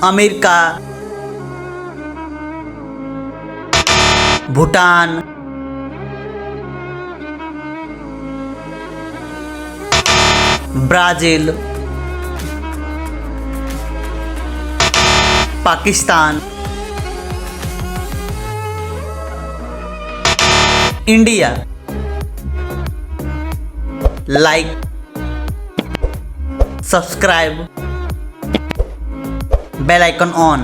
America, Bhutan, Brazil, Pakistan, India. Like, subscribe, bell icon on.